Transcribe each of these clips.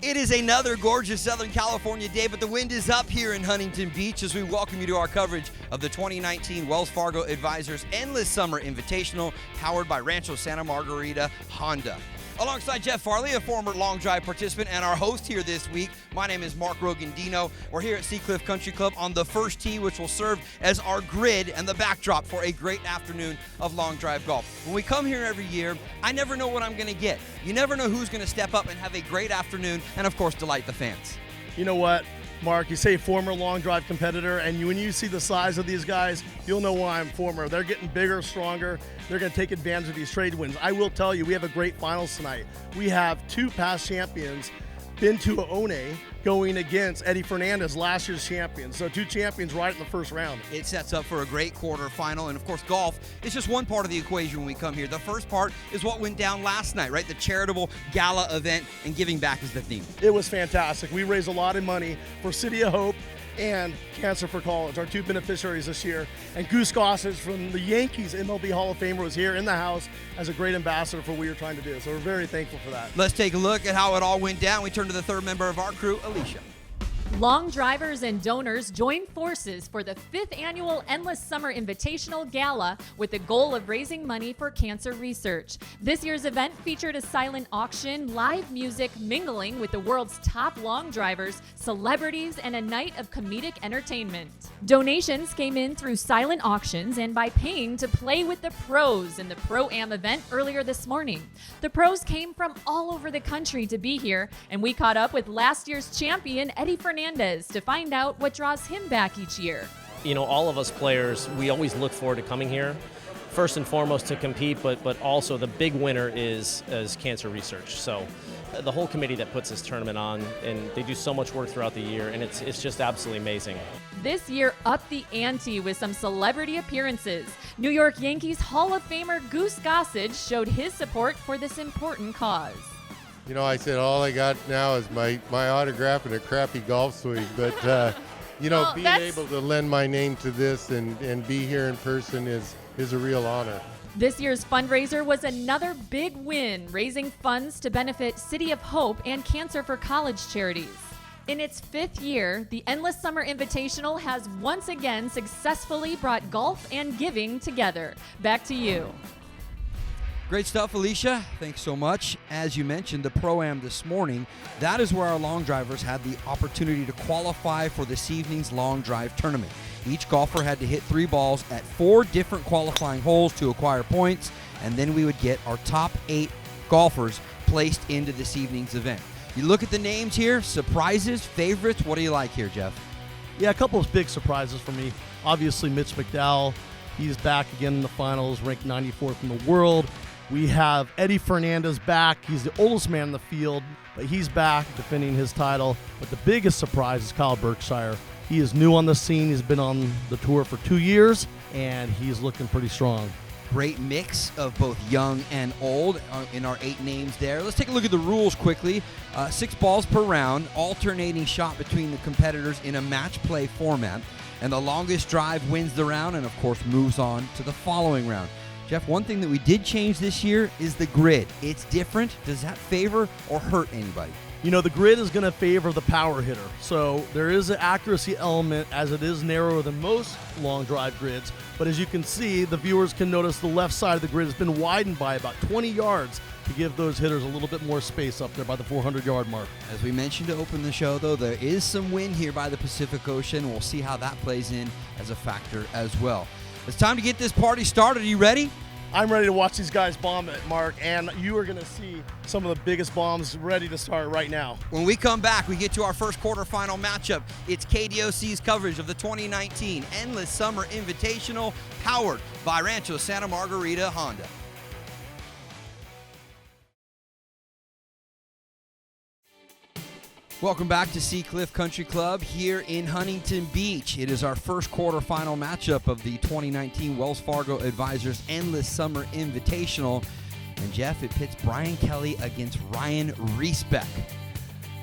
It is another gorgeous Southern California day, but the wind is up here in Huntington Beach as we welcome you to our coverage of the 2019 Wells Fargo Advisors Endless Summer Invitational, powered by Rancho Santa Margarita Honda. Alongside Jeff Farley, a former long drive participant and our host here this week, my name is Mark Rogandino. We're here at Seacliff Country Club on the first tee, which will serve as our grid and the backdrop for a great afternoon of long drive golf. When we come here every year, I never know what I'm going to get. You never know who's going to step up and have a great afternoon and, of course, delight the fans. You know what, Mark, you say former long drive competitor, and when you see the size of these guys, you'll know why I'm former. They're getting bigger, stronger. They're going to take advantage of these trade wins. I will tell you, we have a great finals tonight. We have two past champions, Bintu One, going against Eddie Fernandez, last year's champion. So two champions right in the first round. It sets up for a great quarterfinal, and of course golf is just one part of the equation when we come here. The first part is what went down last night, right? The charitable gala event, and giving back is the theme. It was fantastic. We raised a lot of money for City of Hope and Cancer for College, our two beneficiaries this year. And Goose Gossage from the Yankees MLB Hall of Famer was here in the house as a great ambassador for what we were trying to do. So we're very thankful for that. Let's take a look at how it all went down. We turn to the third member of our crew, Alicia. Long drivers and donors join forces for the 5th annual Endless Summer Invitational Gala with the goal of raising money for cancer research. This year's event featured a silent auction, live music, mingling with the world's top long drivers, celebrities, and a night of comedic entertainment. Donations came in through silent auctions and by paying to play with the pros in the Pro-Am event earlier this morning. The pros came from all over the country to be here, and we caught up with last year's champion, Eddie Fernandez, to find out what draws him back each year. You know, all of us players, we always look forward to coming here, first and foremost to compete, but also the big winner is cancer research. So the whole committee that puts this tournament on, and they do so much work throughout the year, and it's just absolutely amazing. This year upped the ante with some celebrity appearances. New York Yankees Hall of Famer Goose Gossage showed his support for this important cause. You know, I said all I got now is my autograph and a crappy golf swing. But, you know, being able to lend my name to this and be here in person is a real honor. This year's fundraiser was another big win, raising funds to benefit City of Hope and Cancer for College charities. In its 5th year, the Endless Summer Invitational has once again successfully brought golf and giving together. Back to you. Great stuff, Alicia. Thanks so much. As you mentioned, the Pro-Am this morning, that is where our long drivers had the opportunity to qualify for this evening's long drive tournament. Each golfer had to hit 3 balls at 4 different qualifying holes to acquire points, and then we would get our top 8 golfers placed into this evening's event. You look at the names here, surprises, favorites. What do you like here, Jeff? Yeah, a couple of big surprises for me. Obviously, Mitch McDowell, he's back again in the finals, ranked 94th in the world. We have Eddie Fernandez back. He's the oldest man in the field, but he's back defending his title. But the biggest surprise is Kyle Berkshire. He is new on the scene. He's been on the tour for 2 years, and he's looking pretty strong. Great mix of both young and old in our 8 names there. Let's take a look at the rules quickly. 6 balls per round, alternating shot between the competitors in a match play format. And the longest drive wins the round and, of course, moves on to the following round. Jeff, one thing that we did change this year is the grid. It's different. Does that favor or hurt anybody? You know, the grid is going to favor the power hitter. So there is an accuracy element as it is narrower than most long drive grids. But as you can see, the viewers can notice the left side of the grid has been widened by about 20 yards to give those hitters a little bit more space up there by the 400-yard mark. As we mentioned to open the show, though, there is some wind here by the Pacific Ocean. We'll see how that plays in as a factor as well. It's time to get this party started. Are you ready? I'm ready to watch these guys bomb it, Mark, and you are going to see some of the biggest bombs ready to start right now. When we come back, we get to our first quarterfinal matchup. It's KDOC's coverage of the 2019 Endless Summer Invitational, powered by Rancho Santa Margarita Honda. Welcome back to Seacliff Country Club here in Huntington Beach. It is our first quarterfinal matchup of the 2019 Wells Fargo Advisors Endless Summer Invitational. And Jeff, it pits Brian Kelly against Ryan Reesbeck.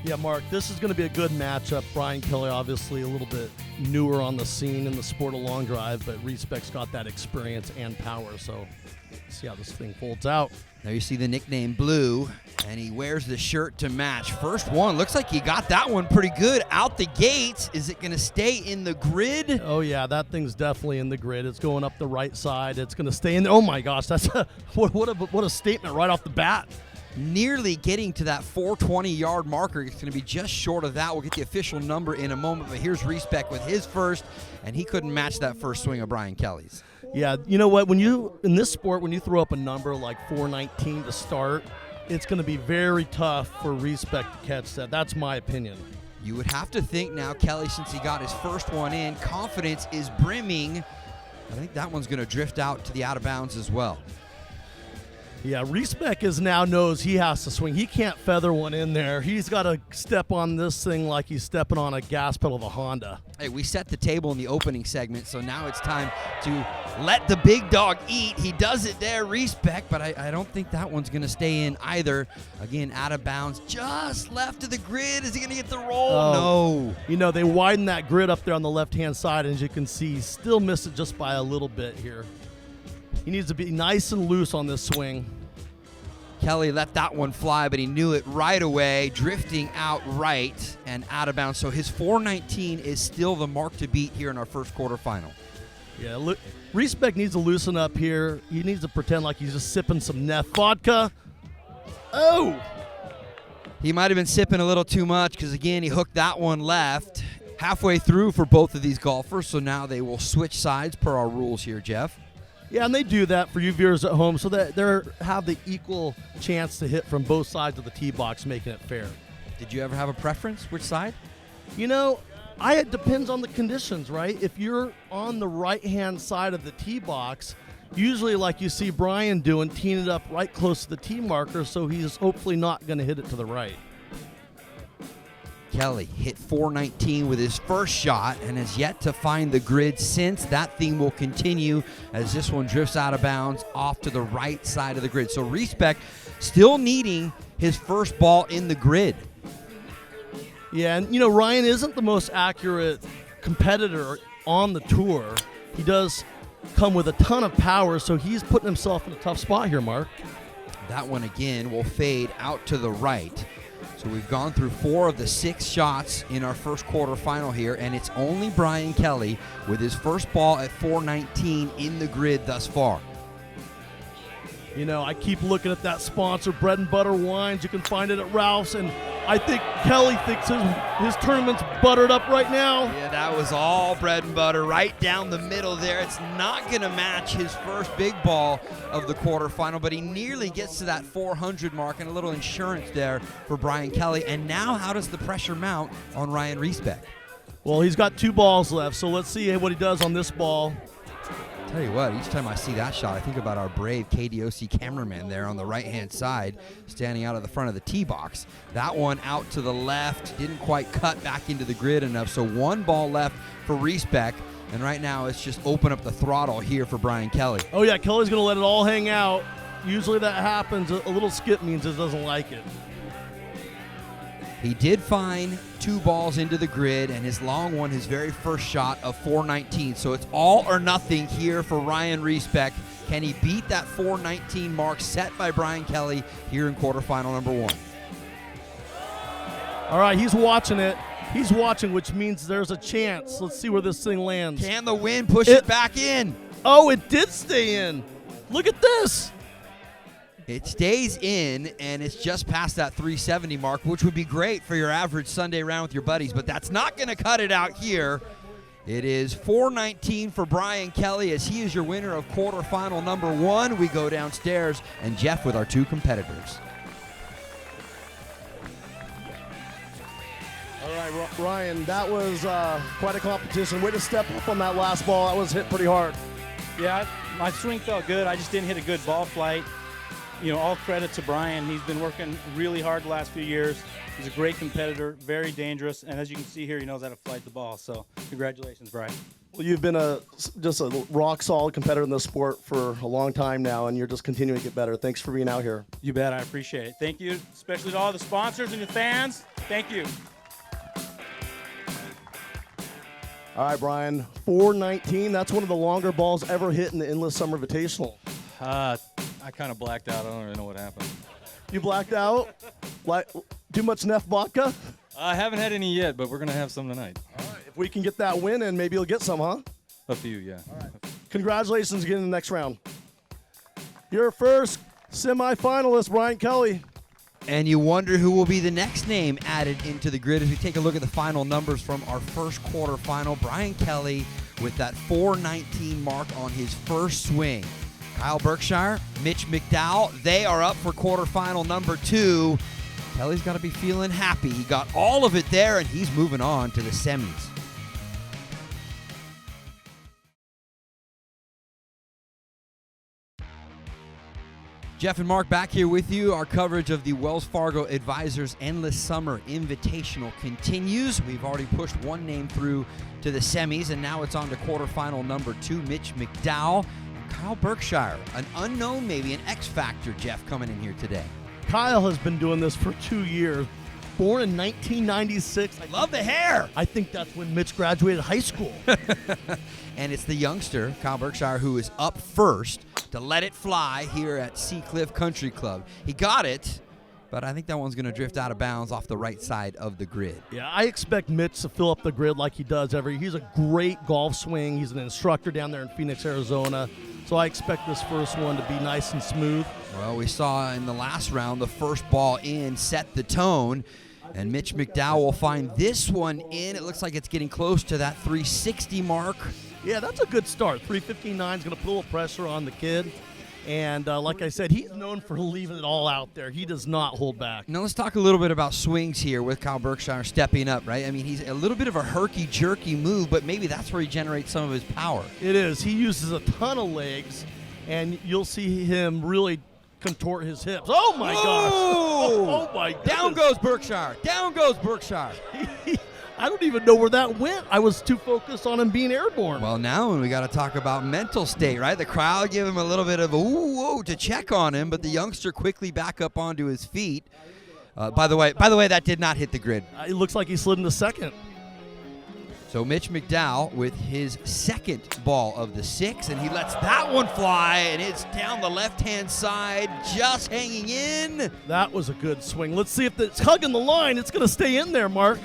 Yeah, Mark, this is going to be a good matchup. Brian Kelly, obviously, a little bit newer on the scene in the sport of long drive, but Respect's got that experience and power, so see how this thing folds out. There you see the nickname Blue, and he wears the shirt to match. First one, looks like he got that one pretty good out the gates. Is it going to stay in the grid? Oh, yeah, that thing's definitely in the grid. It's going up the right side. It's going to stay in there. Oh, my gosh, that's what a statement right off the bat. Nearly getting to that 420-yard marker. It's going to be just short of that. We'll get the official number in a moment, but here's Respect with his first, and he couldn't match that first swing of Brian Kelly's. Yeah, you know what? In this sport, when you throw up a number like 419 to start, it's going to be very tough for Respect to catch that. That's my opinion. You would have to think now, Kelly, since he got his first one in, confidence is brimming. I think that one's going to drift out to the out of bounds as well. Yeah, Respect now knows he has to swing. He can't feather one in there. He's got to step on this thing like he's stepping on a gas pedal of a Honda. Hey, we set the table in the opening segment, so now it's time to let the big dog eat. He does it there, Respect, but I don't think that one's going to stay in either. Again, out of bounds, just left of the grid. Is he going to get the roll? No. You know, they widen that grid up there on the left-hand side, and as you can see, he still missed it just by a little bit here. He needs to be nice and loose on this swing. Kelly let that one fly, but he knew it right away, drifting out right and out of bounds. So his 419 is still the mark to beat here in our first quarterfinal. Yeah, Respect needs to loosen up here. He needs to pretend like he's just sipping some Neff vodka. Oh! He might have been sipping a little too much because, again, he hooked that one left halfway through for both of these golfers. So now they will switch sides per our rules here, Jeff. Yeah, and they do that for you viewers at home so that they have the equal chance to hit from both sides of the tee box, making it fair. Did you ever have a preference? Which side? You know, it depends on the conditions, right? If you're on the right-hand side of the tee box, usually like you see Brian doing, teeing it up right close to the tee marker, so he's hopefully not going to hit it to the right. Kelly hit 419 with his first shot and has yet to find the grid since. That theme will continue as this one drifts out of bounds off to the right side of the grid. So Respect still needing his first ball in the grid. Yeah, and you know, Ryan isn't the most accurate competitor on the tour. He does come with a ton of power, so he's putting himself in a tough spot here, Mark. That one again will fade out to the right. So we've gone through 4 of the 6 shots in our first quarterfinal here, and it's only Brian Kelly with his first ball at 419 in the grid thus far. You know, I keep looking at that sponsor, Bread and Butter Wines. You can find it at Ralph's, and I think Kelly thinks his tournament's buttered up right now. Yeah, that was all bread and butter right down the middle there. It's not going to match his first big ball of the quarterfinal, but he nearly gets to that 400 mark, and a little insurance there for Brian Kelly. And now how does the pressure mount on Ryan Respect? Well, he's got 2 balls left, so let's see what he does on this ball. Tell you what, each time I see that shot, I think about our brave KDOC cameraman there on the right-hand side, standing out of the front of the tee box. That one out to the left, didn't quite cut back into the grid enough, so 1 ball left for Respect, and right now it's just open up the throttle here for Brian Kelly. Oh, yeah, Kelly's going to let it all hang out. Usually that happens. A little skip means it doesn't like it. He did find 2 balls into the grid, and his long one, his very first shot of 419. So it's all or nothing here for Ryan Respect. Can he beat that 419 mark set by Brian Kelly here in quarterfinal number 1? All right, he's watching it. He's watching, which means there's a chance. Let's see where this thing lands. Can the wind push it back in? Oh, it did stay in. Look at this. It stays in, and it's just past that 370 mark, which would be great for your average Sunday round with your buddies, but that's not going to cut it out here. It is 419 for Brian Kelly as he is your winner of quarterfinal number 1. We go downstairs, and Jeff with our 2 competitors. All right, Ryan, that was quite a competition. Way to step up on that last ball. That was hit pretty hard. Yeah, my swing felt good. I just didn't hit a good ball flight. You know, all credit to Brian. He's been working really hard the last few years. He's a great competitor, very dangerous, and as you can see here, he knows how to flight the ball. So congratulations, Brian. Well, you've been just a rock-solid competitor in this sport for a long time now, and you're just continuing to get better. Thanks for being out here. You bet. I appreciate it. Thank you, especially to all the sponsors and the fans. Thank you. All right, Brian, 419. That's one of the longer balls ever hit in the Endless Summer Invitational. I kind of blacked out. I don't really know what happened. You blacked out? Like too much Neff vodka? I haven't had any yet, but we're going to have some tonight. All right. If we can get that win in, maybe you'll get some, huh? A few, yeah. All right. Congratulations again in the next round. Your first semifinalist, Brian Kelly. And you wonder who will be the next name added into the grid as we take a look at the final numbers from our first quarterfinal. Brian Kelly with that 419 mark on his first swing. Kyle Berkshire, Mitch McDowell, they are up for quarterfinal number 2. Kelly's got to be feeling happy. He got all of it there, and he's moving on to the semis. Jeff and Mark back here with you. Our coverage of the Wells Fargo Advisors Endless Summer Invitational continues. We've already pushed one name through to the semis, and now it's on to quarterfinal number 2, Mitch McDowell and Kyle Berkshire. An unknown, maybe an X factor, Jeff, coming in here today. Kyle has been doing this for 2 years. Born in 1996. I love the hair. I think that's when Mitch graduated high school. And it's the youngster, Kyle Berkshire, who is up first to let it fly here at Seacliff Country Club. He got it, but I think that one's going to drift out of bounds off the right side of the grid. Yeah, I expect Mitch to fill up the grid like he does every year. He's a great golf swing. He's an instructor down there in Phoenix, Arizona. So I expect this first one to be nice and smooth. Well, we saw in the last round the first ball in set the tone, and Mitch McDowell will find this one in. It looks like it's getting close to that 360 mark. Yeah, that's a good start. 359 is going to put a little pressure on the kid. And like I said, he's known for leaving it all out there. He does not hold back. Now let's talk a little bit about swings here with Kyle Berkshire stepping up, right? I mean, he's a little bit of a herky-jerky move, but maybe that's where he generates some of his power. It is. He uses a ton of legs, and you'll see him really contort his hips. Oh, my gosh. Oh, my goodness. Down goes Berkshire. Down goes Berkshire. I don't even know where that went. I was too focused on him being airborne. Well, now we got to talk about mental state, right? The crowd give him a little bit of a ooh to check on him, but the youngster quickly back up onto his feet. By the way, that did not hit the grid. It looks like he slid into second. So Mitch McDowell with his second ball of the 6, and he lets that one fly, and it's down the left-hand side, just hanging in. That was a good swing. Let's see if it's hugging the line. It's going to stay in there, Mark.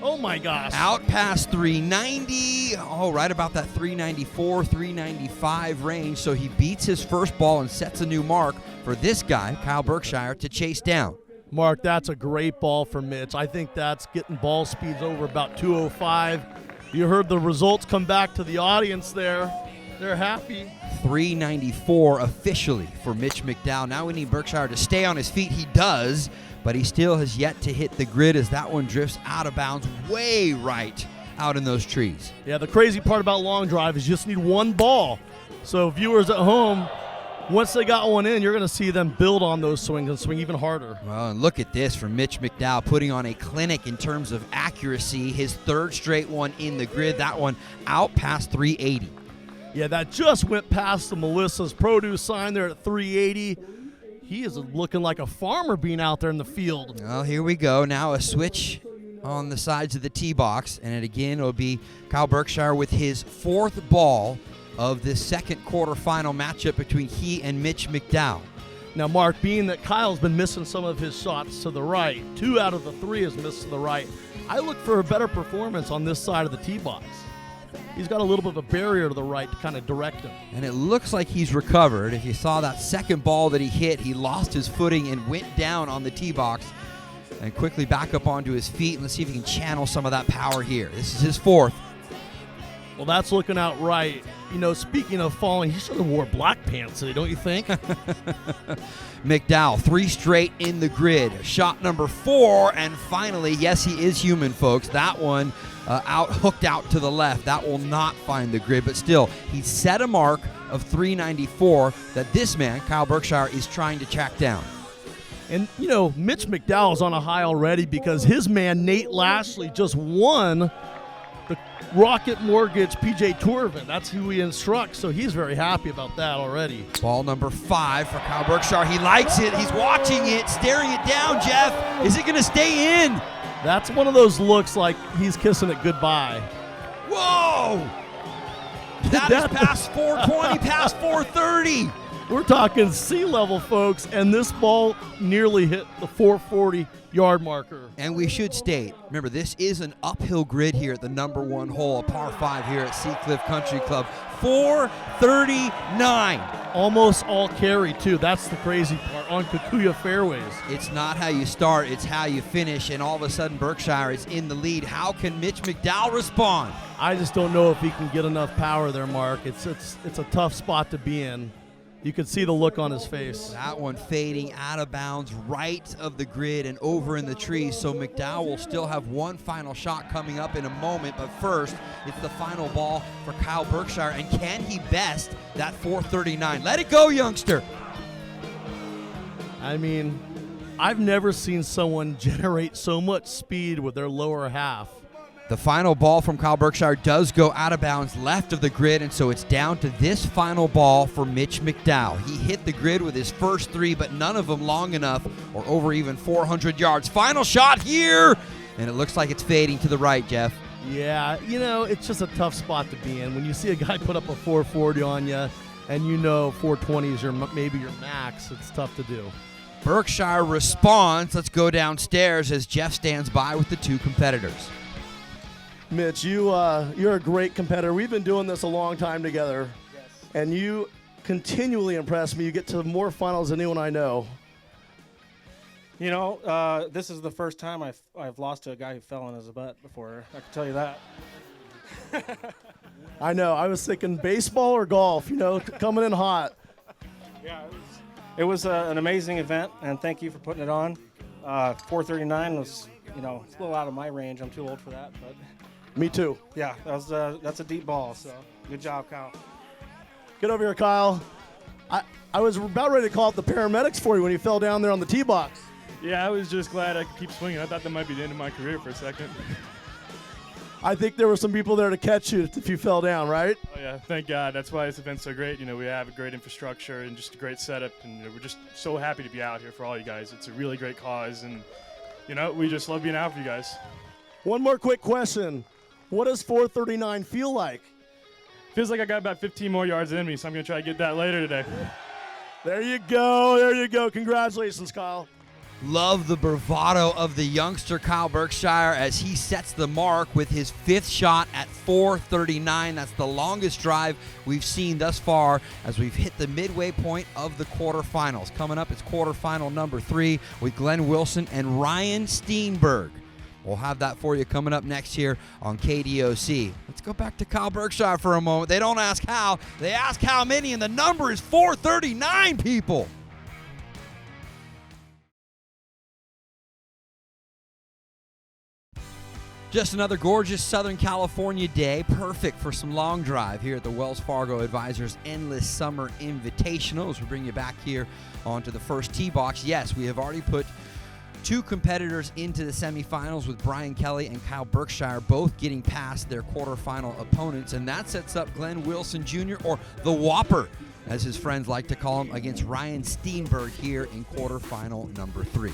Oh, my gosh. Out past 390. Oh, right about that 394, 395 range. So he beats his first ball and sets a new mark for this guy, Kyle Berkshire, to chase down. Mark, that's a great ball for Mitch. I think that's getting ball speeds over about 205. You heard the results come back to the audience there. They're happy. 394 officially for Mitch McDowell. Now we need Berkshire to stay on his feet. He does, but he still has yet to hit the grid as that one drifts out of bounds way right out in those trees. Yeah, the crazy part about long drive is you just need one ball. So viewers at home, once they got one in, you're going to see them build on those swings and swing even harder. Well, and look at this from Mitch McDowell, putting on a clinic in terms of accuracy. His third straight one in the grid, that one out past 380. Yeah, that just went past the Melissa's Produce sign there at 380. He is looking like a farmer being out there in the field. Well, here we go. Now a switch on the sides of the tee box, and again it'll be Kyle Berkshire with his fourth ball of this second quarterfinal matchup between he and Mitch McDowell. Now, Mark, being that Kyle's been missing some of his shots to the right, 2 out of the 3 is missed to the right, I look for a better performance on this side of the tee box. He's got a little bit of a barrier to the right to kind of direct him. And it looks like he's recovered. If you saw that second ball that he hit, he lost his footing and went down on the tee box and quickly back up onto his feet. And let's see if he can channel some of that power here. This is his fourth. Well, that's looking out right. You know, speaking of falling, he should have wore black pants today, don't you think? McDowell, 3 straight in the grid. Shot number 4, and finally, yes, he is human, folks. That one hooked out to the left. That will not find the grid, but still, he set a mark of 394 that this man, Kyle Berkshire, is trying to track down. And, you know, Mitch McDowell's on a high already because his man, Nate Lashley, just won the Rocket Mortgage PJ Tour event. That's who he instructs, so he's very happy about that already. Ball number 5 for Kyle Berkshire. He likes it. He's watching it, staring it down, Jeff. Is it going to stay in? That's one of those looks like he's kissing it goodbye. Whoa! That is past 420, past 430. We're talking sea level, folks, and this ball nearly hit the 440-yard marker. And we should state, remember, this is an uphill grid here at the number 1 hole, a par 5 here at Seacliff Country Club. 439. Almost all carry, too. That's the crazy part on Kikuyu fairways. It's not how you start, it's how you finish, and all of a sudden Berkshire is in the lead. How can Mitch McDowell respond? I just don't know if he can get enough power there, Mark. It's a tough spot to be in. You could see the look on his face. That one fading out of bounds right of the grid and over in the trees. So McDowell will still have one final shot coming up in a moment. But first, it's the final ball for Kyle Berkshire. And can he best that 439? Let it go, youngster. I mean, I've never seen someone generate so much speed with their lower half. The final ball from Kyle Berkshire does go out of bounds left of the grid, and so it's down to this final ball for Mitch McDowell. He hit the grid with his first 3, but none of them long enough or over even 400 yards. Final shot here, and it looks like it's fading to the right, Jeff. Yeah, it's just a tough spot to be in. When you see a guy put up a 440 on you, and 420 is maybe your max, it's tough to do. Berkshire responds. Let's go downstairs as Jeff stands by with the 2 competitors. Mitch, you're a great competitor. We've been doing this a long time together, yes, and you continually impress me. You get to more finals than anyone I know. This is the first time I've lost to a guy who fell on his butt before. I can tell you that. I know. I was thinking baseball or golf, coming in hot. Yeah, it was an amazing event, and thank you for putting it on. 439 was, it's a little out of my range. I'm too old for that, but... Me too. Yeah, that's a deep ball, so good job, Kyle. Get over here, Kyle. I was about ready to call up the paramedics for you when you fell down there on the tee box. Yeah, I was just glad I could keep swinging. I thought that might be the end of my career for a second. I think there were some people there to catch you if you fell down, right? Oh, yeah, thank God. That's why this event's so great. We have a great infrastructure and just a great setup, and we're just so happy to be out here for all you guys. It's a really great cause, and, we just love being out for you guys. One more quick question. What does 439 feel like? Feels like I got about 15 more yards in me, so I'm going to try to get that later today. There you go. Congratulations, Kyle. Love the bravado of the youngster Kyle Berkshire as he sets the mark with his 5th shot at 439. That's the longest drive we've seen thus far as we've hit the midway point of the quarterfinals. Coming up, it's quarterfinal number 3 with Glenn Wilson and Ryan Steenberg. We'll have that for you coming up next here on KDOC. Let's go back to Kyle Berkshire for a moment. They don't ask how, they ask how many, and the number is 439, people. Just another gorgeous Southern California day, perfect for some long drive here at the Wells Fargo Advisors Endless Summer Invitational as we bring you back here onto the first tee box. Yes, we have already put 2 competitors into the semifinals with Brian Kelly and Kyle Berkshire both getting past their quarterfinal opponents, and that sets up Glenn Wilson Jr., or the Whopper, as his friends like to call him, against Ryan Steenberg here in quarterfinal number 3.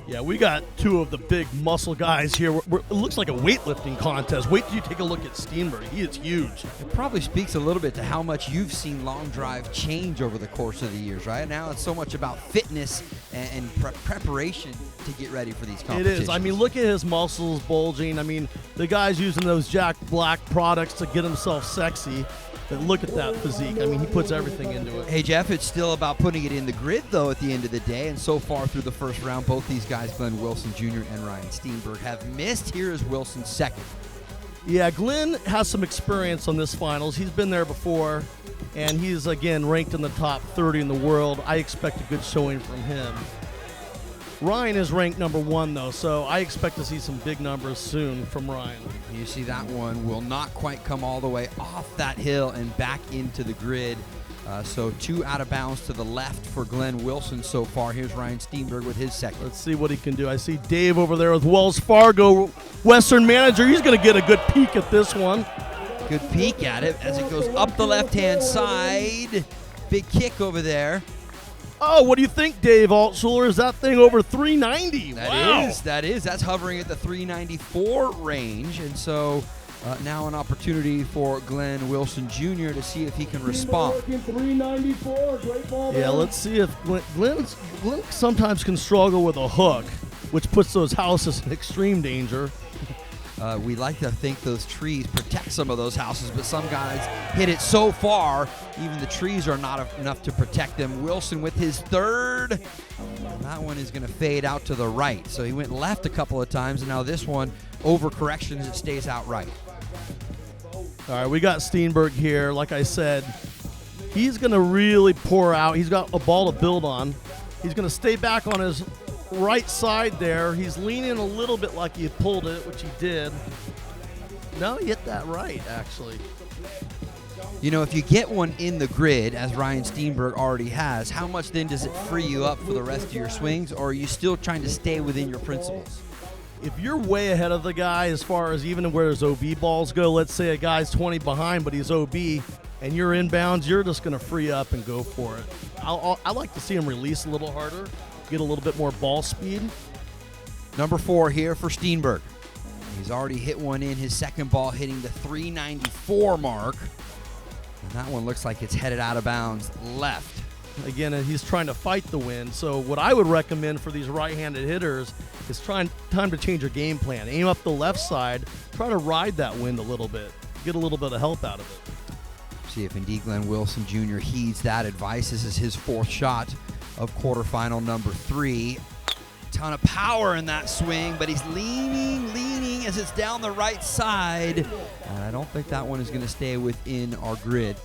Yeah, we got 2 of the big muscle guys here. It looks like a weightlifting contest. Wait till you take a look at Steenberg. He is huge. It probably speaks a little bit to how much you've seen long drive change over the course of the years, right? Now it's so much about fitness and preparation to get ready for these competitions. It is. I mean, look at his muscles bulging. I mean, the guy's using those Jack Black products to get himself sexy. But look at that physique. I mean, he puts everything into it. Hey, Jeff, it's still about putting it in the grid, though, at the end of the day. And so far through the first round, both these guys, Glenn Wilson Jr. and Ryan Steenberg, have missed. Here is Wilson's second. Yeah, Glenn has some experience on this finals. He's been there before, and he's, again, ranked in the top 30 in the world. I expect a good showing from him. Ryan is ranked number 1, though, so I expect to see some big numbers soon from Ryan. You see that one will not quite come all the way off that hill and back into the grid. So 2 out of bounds to the left for Glenn Wilson so far. Here's Ryan Steenberg with his second. Let's see what he can do. I see Dave over there with Wells Fargo Western Manager. He's going to get a good peek at this one. Good peek at it as it goes up the left-hand side. Big kick over there. Oh, what do you think, Dave Altshuler? Is that thing over 390? That is. That's hovering at the 394 range. And so Now an opportunity for Glenn Wilson Jr. to see if he can respond. Yeah, let's see if Glenn sometimes can struggle with a hook, which puts those houses in extreme danger. We like to think those trees protect some of those houses, but some guys hit it so far, even the trees are not enough to protect them. Wilson with his third. That one is going to fade out to the right. So he went left a couple of times, and now this one, over corrections, it stays out right. All right, we got Steenberg here. Like I said, he's going to really pour out. He's got a ball to build on. He's going to stay back on his right side there. He's leaning a little bit like he pulled it, which he did. No, he hit that right, actually. You know, if you get one in the grid, as Ryan Steenberg already has, how much then does it free you up for the rest of your swings, or are you still trying to stay within your principles? If you're way ahead of the guy as far as even where his OB balls go, let's say a guy's 20 behind, but he's OB, and you're inbounds, you're just going to free up and go for it. I like to see him release a little harder, get a little bit more ball speed. Number 4 here for Steenberg. He's already hit one in, his second ball hitting the 394 mark. And that one looks like it's headed out of bounds left. Again, he's trying to fight the wind. So what I would recommend for these right-handed hitters is time to change your game plan. Aim up the left side. Try to ride that wind a little bit. Get a little bit of help out of it. See if indeed Glenn Wilson Jr. heeds that advice. This is his 4th shot of quarterfinal number 3. Ton of power in that swing, but he's leaning as it's down the right side. And I don't think that one is going to stay within our grid.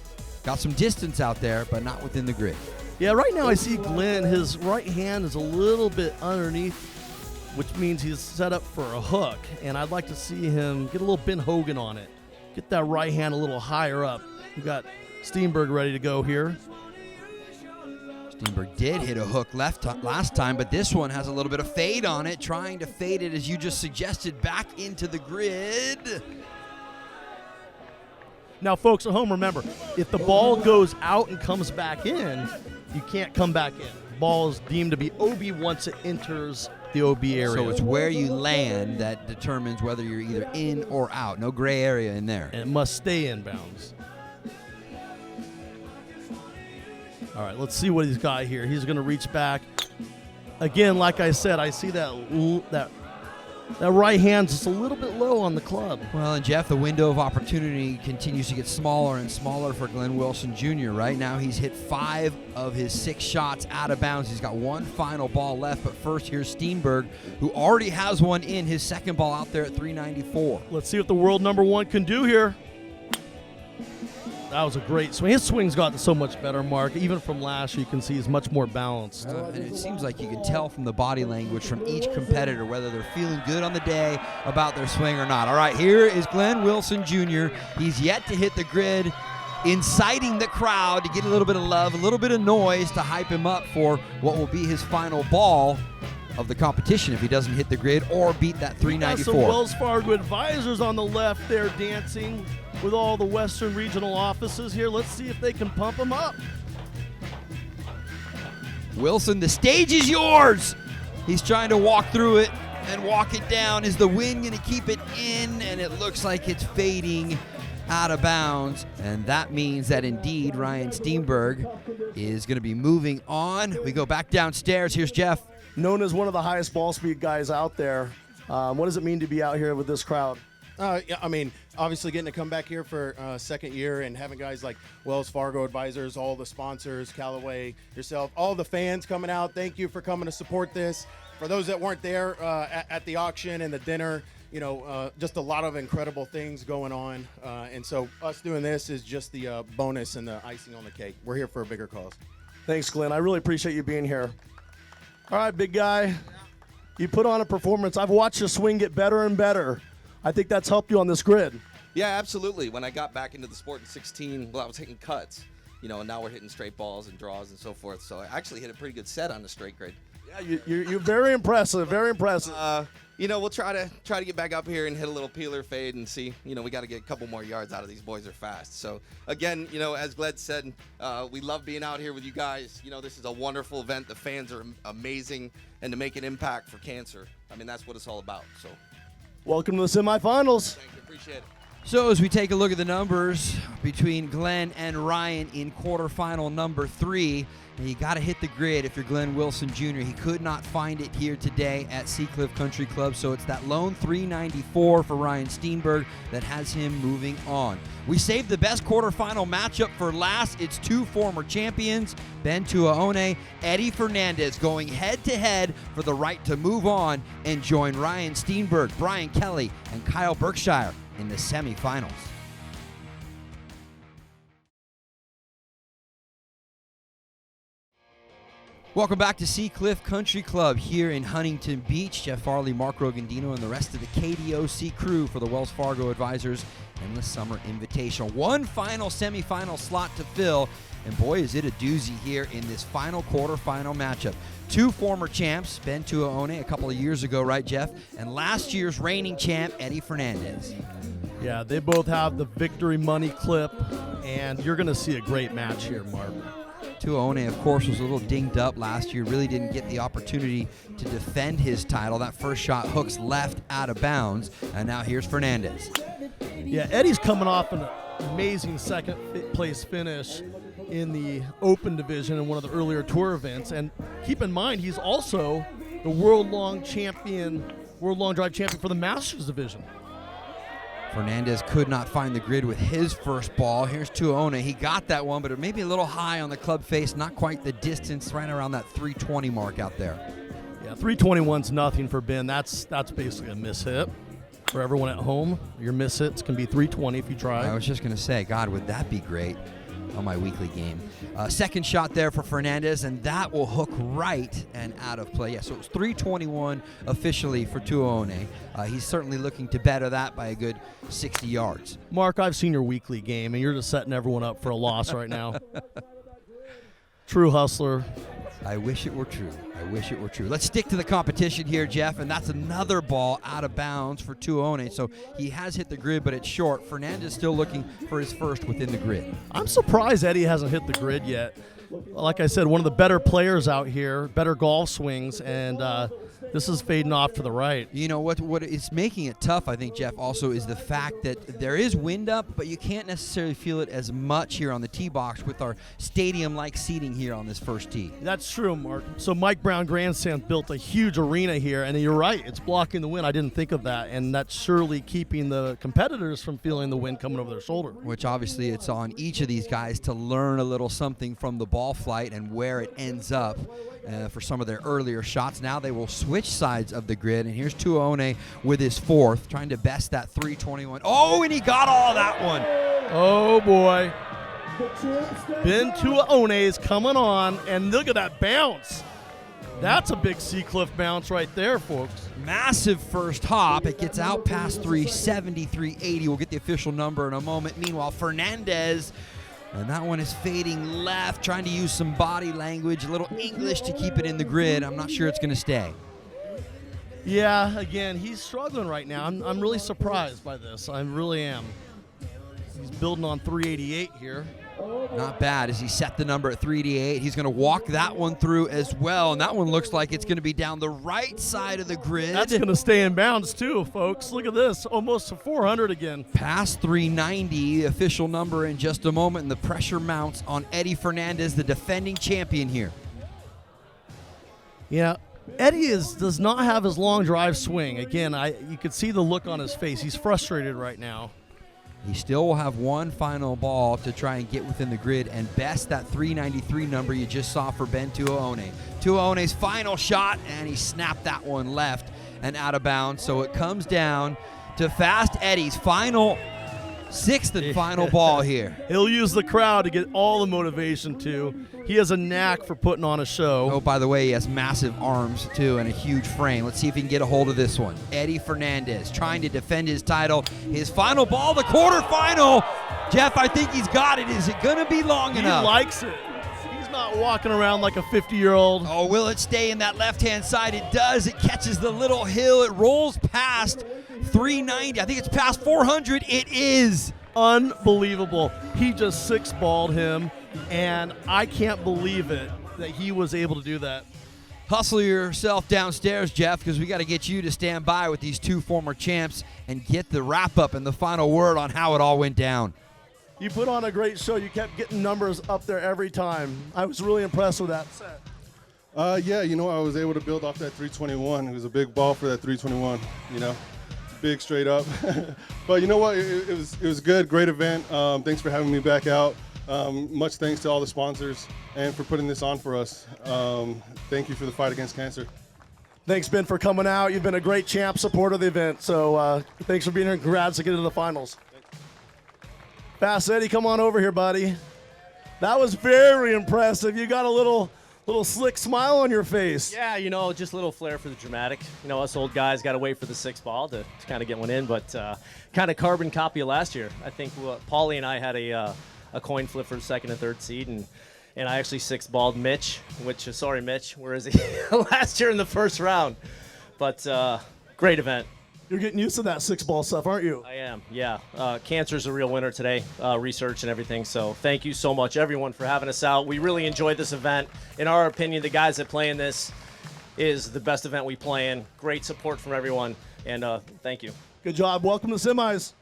Got some distance out there, but not within the grid. Yeah, right now I see Glenn, his right hand is a little bit underneath, which means he's set up for a hook. And I'd like to see him get a little Ben Hogan on it. Get that right hand a little higher up. We've got Steenberg ready to go here. Steenberg did hit a hook last time, but this one has a little bit of fade on it, trying to fade it, as you just suggested, back into the grid. Now, folks at home, remember, if the ball goes out and comes back in, you can't come back in. Ball is deemed to be OB once it enters the OB area. So it's where you land that determines whether you're either in or out. No gray area in there. And it must stay inbounds. All right, let's see what he's got here. He's going to reach back. Again, like I said, I see that right hand's just a little bit low on the club. Well, and Jeff, the window of opportunity continues to get smaller and smaller for Glenn Wilson Jr. Right now, he's hit 5 of his 6 shots out of bounds. He's got one final ball left, but first here's Steenberg, who already has one in, his second ball out there at 394. Let's see what the world number 1 can do here. That was a great swing. His swing's gotten so much better, Mark. Even from last year, you can see he's much more balanced. And it seems like you can tell from the body language from each competitor whether they're feeling good on the day about their swing or not. All right, here is Glenn Wilson Jr. He's yet to hit the grid, inciting the crowd to get a little bit of love, a little bit of noise to hype him up for what will be his final ball of the competition if he doesn't hit the grid or beat that 394. Some Wells Fargo advisors on the left there dancing with all the Western regional offices here. Let's see if they can pump him up. Wilson, the stage is yours. He's trying to walk through it and walk it down. Is the wind going to keep it in? And it looks like it's fading out of bounds. And that means that indeed Ryan Steenberg is going to be moving on. We go back downstairs. Here's Jeff. Known as one of the highest ball speed guys out there. What does it mean to be out here with this crowd? Yeah, I mean, obviously getting to come back here for second year and having guys like Wells Fargo advisors, all the sponsors, Callaway, yourself, all the fans coming out. Thank you for coming to support this. For those that weren't there at the auction and the dinner, you know, just a lot of incredible things going on. And so us doing this is just the bonus and the icing on the cake. We're here for a bigger cause. Thanks, Glenn. I really appreciate you being here. All right, big guy. You put on a performance. I've watched your swing get better and better. I think that's helped you on this grid. Yeah, absolutely. When I got back into the sport in 16, well, I was hitting cuts, you know, and now we're hitting straight balls and draws and so forth. So I actually hit a pretty good set on the straight grid. Yeah, you're very impressive, very impressive. You know, we'll try to get back up here and hit a little peeler fade and see. You know, we got to get a couple more yards out of these boys. Are fast. So again, you know, as Gled said, we love being out here with you guys. You know, this is a wonderful event. The fans are amazing, and to make an impact for cancer, I mean, that's what it's all about. So, welcome to the semifinals. thank you, appreciate it. So as we take a look at the numbers between Glenn and Ryan in quarterfinal number 3, and you got to hit the grid if you're Glenn Wilson Jr. He could not find it here today at Seacliff Country Club, so it's that lone 394 for Ryan Steenberg that has him moving on. We saved the best quarterfinal matchup for last. It's 2 former champions, Ben Tuaone, Eddie Fernandez, going head-to-head for the right to move on and join Ryan Steenberg, Brian Kelly, and Kyle Berkshire in the semifinals. Welcome back to Seacliff Country Club here in Huntington Beach. Jeff Farley, Mark Rogandino, and the rest of the KDOC crew for the Wells Fargo Advisors Endless Summer Invitational. One final semifinal slot to fill, and boy, is it a doozy here in this final quarterfinal matchup. 2 former champs, Ben Tuaone a couple of years ago, right, Jeff? And last year's reigning champ, Eddie Fernandez. Yeah, they both have the victory money clip, and you're going to see a great match here, Mark. Tuaone, of course, was a little dinged up last year, really didn't get the opportunity to defend his title. That first shot hooks left out of bounds, and now here's Fernandez. Yeah, Eddie's coming off an amazing second-place finish in the Open division in one of the earlier tour events, and keep in mind, he's also the world long drive champion for the Masters division. Fernandez could not find the grid with his first ball. Here's Tuaone. He got that one, but it may be a little high on the club face, not quite the distance, right around that 320 mark out there. Yeah, 321's nothing for Ben. That's basically a miss hit. For everyone at home, your miss hits can be 320 if you try. I was just going to say, God, would that be great on my weekly game. Second shot there for Fernandez, and that will hook right and out of play. Yeah, so it was 321 officially for Tuaone. He's certainly looking to better that by a good 60 yards. Mark, I've seen your weekly game, and you're just setting everyone up for a loss right now. True hustler. I wish it were true. I wish it were true. Let's stick to the competition here, Jeff, and that's another ball out of bounds for Tuaone. So he has hit the grid, but it's short. Fernandez still looking for his first within the grid. I'm surprised Eddie hasn't hit the grid yet. Like I said, one of the better players out here, better golf swings, and this is fading off to the right. You know, what is making it tough, I think, Jeff, also is the fact that there is wind up, but you can't necessarily feel it as much here on the tee box with our stadium-like seating here on this first tee. That's true, Mark. So Mike Brown Grandstand built a huge arena here, and you're right, it's blocking the wind. I didn't think of that, and that's surely keeping the competitors from feeling the wind coming over their shoulder. Which obviously it's on each of these guys to learn a little something from the ball flight and where it ends up. For some of their earlier shots. Now they will switch sides of the grid, and here's Tuaone with his fourth, trying to best that 321. Oh, and he got all that one. Oh, boy. Ben Tuaone is coming on, and look at that bounce. That's a big Seacliff bounce right there, folks. Massive first hop. It gets out past 370, 380. We'll get the official number in a moment. Meanwhile, Fernandez, and that one is fading left, trying to use some body language, a little English to keep it in the grid. I'm not sure it's going to stay. Yeah, again, he's struggling right now. I'm really surprised by this. I really am. He's building on 388 here. Not bad as he set the number at 388. He's going to walk that one through as well, and that one looks like it's going to be down the right side of the grid. That's going to stay in bounds too, folks. Look at this, almost to 400 again. Past 390, the official number in just a moment, and the pressure mounts on Eddie Fernandez, the defending champion here. Yeah, Eddie does not have his long drive swing. Again, you could see the look on his face. He's frustrated right now. He still will have one final ball to try and get within the grid and best that 393 number you just saw for Ben Tuaone. Tuaone's final shot, and he snapped that one left and out of bounds. So it comes down to Fast Eddie's sixth and final ball here. He'll use the crowd to get all the motivation too. He has a knack for putting on a show. Oh, by the way, he has massive arms too and a huge frame. Let's see if he can get a hold of this one. Eddie Fernandez trying to defend his title. His final ball, the quarterfinal. Jeff, I think he's got it. Is it going to be long enough? He likes it. He's not walking around like a 50-year-old. Oh, will it stay in that left-hand side? It does. It catches the little hill. It rolls past 390. I think it's past 400. It is. Unbelievable. He just six-balled him, and I can't believe it that he was able to do that. Hustle yourself downstairs, Jeff, because we got to get you to stand by with these two former champs and get the wrap-up and the final word on how it all went down. You put on a great show. You kept getting numbers up there every time. I was really impressed with that set. Yeah, I was able to build off that 321. It was a big ball for that 321, big straight up. But you know what? It was good, great event. Thanks for having me back out. Much thanks to all the sponsors and for putting this on for us. Thank you for the fight against cancer. Thanks, Ben, for coming out. You've been a great champ supporter of the event. So thanks for being here. Congrats to get into the finals. Fast Eddie, come on over here, buddy. That was very impressive. You got a little slick smile on your face. Yeah, just a little flair for the dramatic. Us old guys got to wait for the sixth ball to kind of get one in, but kind of carbon copy of last year. I think Paulie and I had a coin flip for the second and third seed, and I actually six-balled Mitch, sorry, Mitch, where is he? Last year in the first round. But great event. You're getting used to that six-ball stuff, aren't you? I am, yeah. Cancer's a real winner today, research and everything. So thank you so much, everyone, for having us out. We really enjoyed this event. In our opinion, the guys that play in this is the best event we play in. Great support from everyone, and thank you. Good job. Welcome to semis.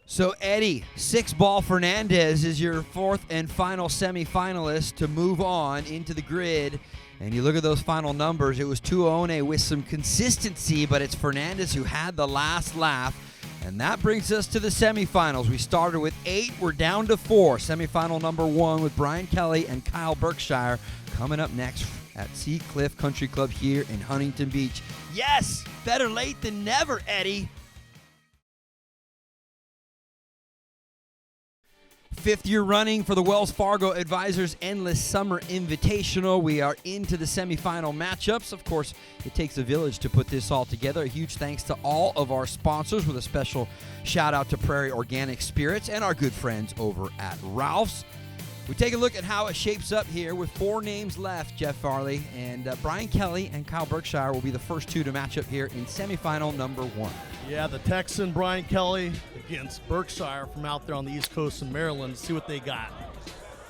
So, Eddie, Six-Ball Fernandez is your fourth and final semifinalist to move on into the grid. And you look at those final numbers, it was Tuone with some consistency, but it's Fernandez who had the last laugh. And that brings us to the semifinals. We started with 8, we're down to 4. Semifinal number 1 with Brian Kelly and Kyle Berkshire coming up next at Sea Cliff Country Club here in Huntington Beach. Yes, better late than never, Eddie. 5th year running for the Wells Fargo Advisors Endless Summer Invitational. We are into the semifinal matchups. Of course, it takes a village to put this all together. A huge thanks to all of our sponsors, with a special shout out to Prairie Organic Spirits and our good friends over at Ralph's. We take a look at how it shapes up here with 4 names left, Jeff Farley, and Brian Kelly and Kyle Berkshire will be the first 2 to match up here in semifinal number 1. Yeah, the Texan Brian Kelly against Berkshire from out there on the East Coast in Maryland. See what they got.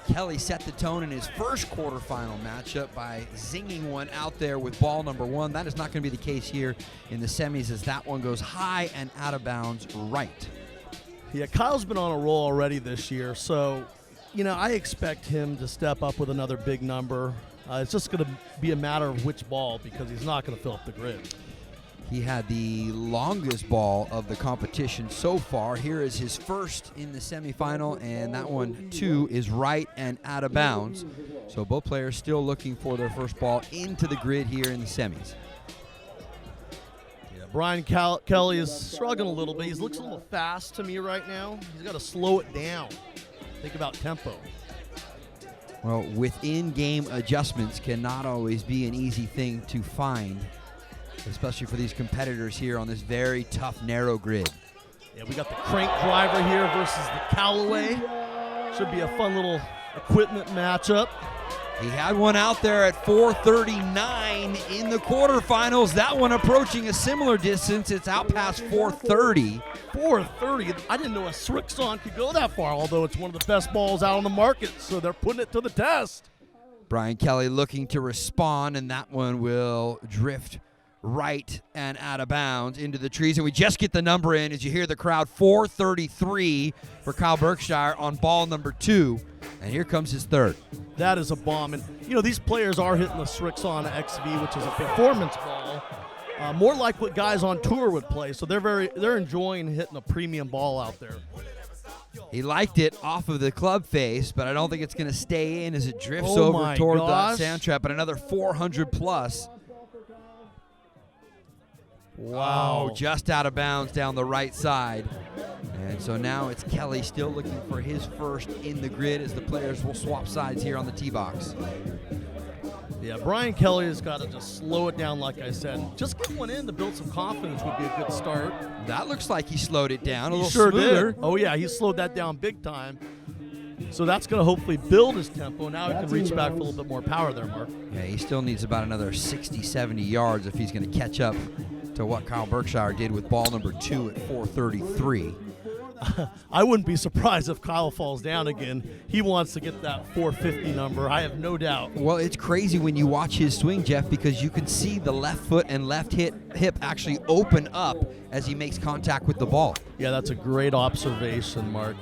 Kelly set the tone in his first quarterfinal matchup by zinging one out there with ball number 1. That is not going to be the case here in the semis, as that one goes high and out of bounds right. Yeah, Kyle's been on a roll already this year, so I expect him to step up with another big number. It's just going to be a matter of which ball, because he's not going to fill up the grid. He had the longest ball of the competition so far. Here is his first in the semifinal, and that one, too, is right and out of bounds. So both players still looking for their first ball into the grid here in the semis. Yeah, Brian Kelly is struggling a little bit. He looks a little fast to me right now. He's got to slow it down. Think about tempo. Well, within-game adjustments cannot always be an easy thing to find, especially for these competitors here on this very tough, narrow grid. Yeah, we got the crank driver here versus the Callaway. Should be a fun little equipment matchup. He had one out there at 439 in the quarterfinals. That one approaching a similar distance. It's out past 430. 430? I didn't know a Srixon could go that far, although it's one of the best balls out on the market, so they're putting it to the test. Brian Kelly looking to respond, and that one will drift right and out of bounds into the trees. And we just get the number in as you hear the crowd. 433 for Kyle Berkshire on ball number 2. And here comes his third. That is a bomb. And, these players are hitting the Srixon XV, which is a performance ball. More like what guys on tour would play. So they're enjoying hitting a premium ball out there. He liked it off of the club face, but I don't think it's going to stay in as it drifts over toward that sand trap. But another 400 plus. Wow, just out of bounds down the right side. And so now it's Kelly still looking for his first in the grid as the players will swap sides here on the tee box. Yeah, Brian Kelly has got to just slow it down, like I said. Just get one in to build some confidence would be a good start. That looks like he slowed it down a little smoother. Did. Oh, yeah, he slowed that down big time. So that's going to hopefully build his tempo. Now he can reach back for a little bit more power there, Mark. Yeah, he still needs about another 60, 70 yards if he's going to catch up to what Kyle Berkshire did with ball number 2 at 433. I wouldn't be surprised if Kyle falls down again. He wants to get that 450 number. I have no doubt. Well, it's crazy when you watch his swing, Jeff, because you can see the left foot and left hip actually open up as he makes contact with the ball. Yeah, that's a great observation, Mark.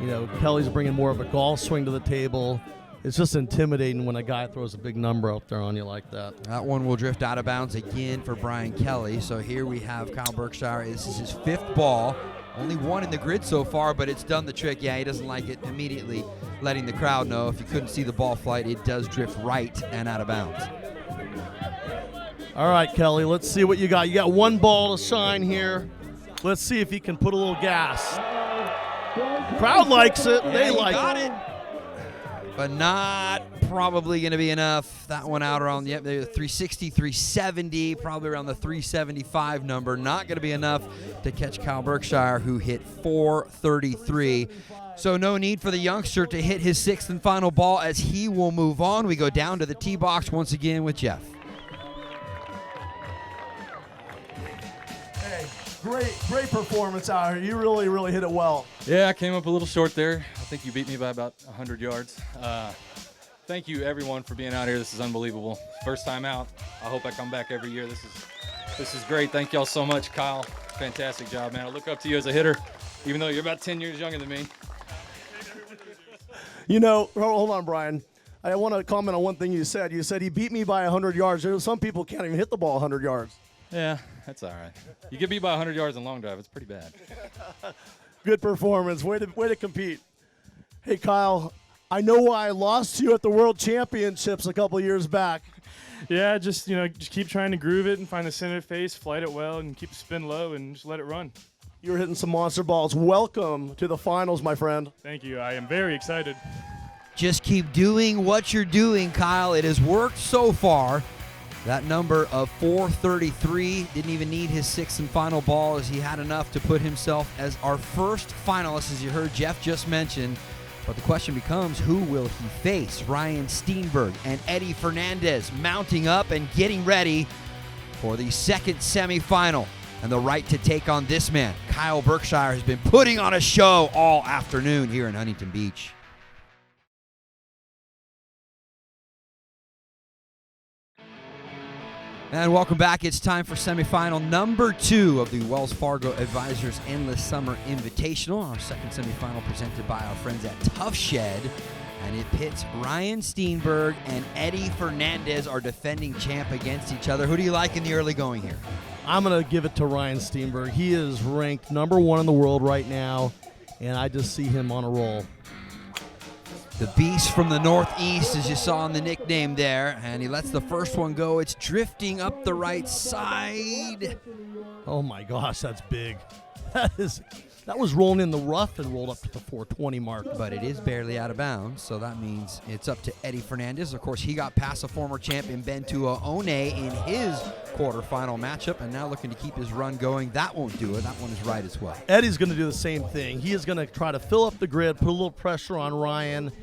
You know, Kelly's bringing more of a golf swing to the table. It's just intimidating when a guy throws a big number out there on you like that. That one will drift out of bounds again for Brian Kelly. So here we have Kyle Berkshire. This is his 5th ball. Only one in the grid so far, but it's done the trick. Yeah, he doesn't like it immediately, letting the crowd know. If you couldn't see the ball flight, it does drift right and out of bounds. All right, Kelly, let's see what you got. You got 1 ball to shine here. Let's see if he can put a little gas. Crowd likes it. Yeah, they like it. But not probably going to be enough. That one out around, yep, 360, 370, probably around the 375 number. Not going to be enough to catch Kyle Berkshire, who hit 433. So no need for the youngster to hit his 6th and final ball as he will move on. We go down to the tee box once again with Jeff. Hey, great performance out here. You really hit it well. Yeah, I came up a little short there. I think you beat me by about 100 yards. Thank you, everyone, for being out here. This is unbelievable. First time out. I hope I come back every year. This is great. Thank y'all so much, Kyle. Fantastic job, man. I look up to you as a hitter, even though you're about 10 years younger than me. You know, hold on, Brian. I want to comment on one thing you said. You said he beat me by 100 yards. Some people can't even hit the ball 100 yards. Yeah, that's all right. You get beat by 100 yards in long drive, it's pretty bad. Good performance. Way to compete. Hey, Kyle, I know why I lost you at the World Championships a couple of years back. Yeah, just keep trying to groove it and find the center face, flight it well, and keep the spin low and just let it run. You were hitting some monster balls. Welcome to the finals, my friend. Thank you. I am very excited. Just keep doing what you're doing, Kyle. It has worked so far. That number of 433 didn't even need his 6th and final ball, as he had enough to put himself as our first finalist, as you heard Jeff just mention. But the question becomes, who will he face? Ryan Steenberg and Eddie Fernandez mounting up and getting ready for the 2nd semifinal. And the right to take on this man. Kyle Berkshire has been putting on a show all afternoon here in Huntington Beach. And welcome back. It's time for semifinal number 2 of the Wells Fargo Advisors Endless Summer Invitational. Our 2nd semifinal presented by our friends at Tough Shed. And it pits Ryan Steenberg and Eddie Fernandez, our defending champ, against each other. Who do you like in the early going here? I'm going to give it to Ryan Steenberg. He is ranked number 1 in the world right now, and I just see him on a roll. The beast from the northeast, as you saw in the nickname there, and he lets the first one go. It's drifting up the right side. Oh my gosh, that's big. That was rolling in the rough and rolled up to the 420 mark. But it is barely out of bounds, so that means it's up to Eddie Fernandez. Of course, he got past a former champion, Bentua One, in his quarterfinal matchup, and now looking to keep his run going. That won't do it. That one is right as well. Eddie's going to do the same thing. He is going to try to fill up the grid, put a little pressure on Ryan,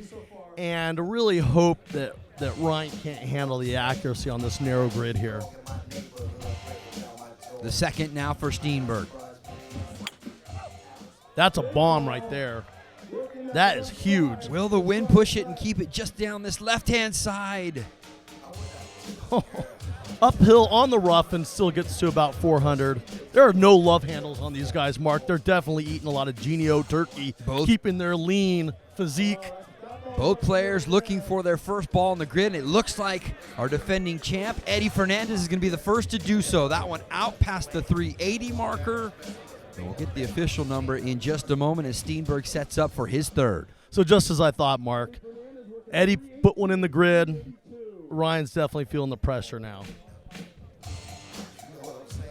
and really hope that Ryan can't handle the accuracy on this narrow grid here. The 2nd now for Steenberg. That's a bomb right there. That is huge. Will the wind push it and keep it just down this left-hand side? Uphill on the rough and still gets to about 400. There are no love handles on these guys, Mark. They're definitely eating a lot of Genio turkey, keeping their lean physique. Both players looking for their first ball on the grid, and it looks like our defending champ, Eddie Fernandez, is going to be the first to do so. That one out past the 380 marker. And we'll get the official number in just a moment as Steenberg sets up for his 3rd. So just as I thought, Mark, Eddie put one in the grid. Ryan's definitely feeling the pressure now.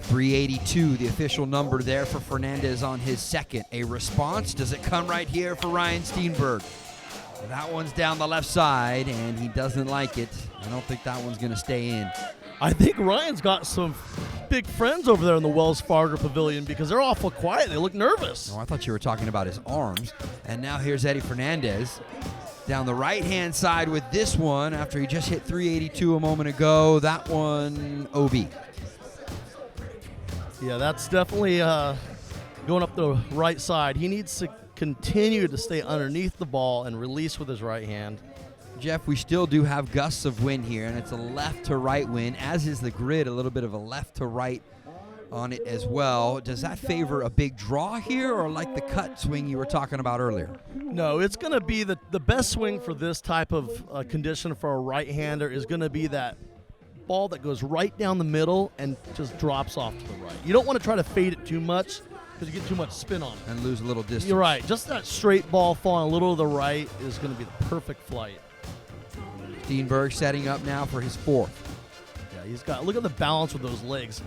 382, the official number there for Fernandez on his 2nd. A response, does it come right here for Ryan Steenberg? That one's down the left side, and he doesn't like it. I don't think that one's going to stay in. I think Ryan's got some big friends over there in the Wells Fargo Pavilion because they're awful quiet. They look nervous. Oh, I thought you were talking about his arms. And now here's Eddie Fernandez down the right-hand side with this one after he just hit 382 a moment ago. That one, OB. Yeah, that's definitely going up the right side. He needs to continue to stay underneath the ball and release with his right hand. Jeff, we still do have gusts of wind here, and it's a left to right wind, as is the grid, a little bit of a left to right on it as well. Does that favor a big draw here, or like the cut swing you were talking about earlier? No, it's going to be the best swing for this type of condition for a right-hander is going to be that ball that goes right down the middle and just drops off to the right. You don't want to try to fade it too much because you get too much spin on it. And lose a little distance. You're right. Just that straight ball falling a little to the right is going to be the perfect flight. Steenberg setting up now for his fourth. Yeah, he's got, look at the balance with those legs.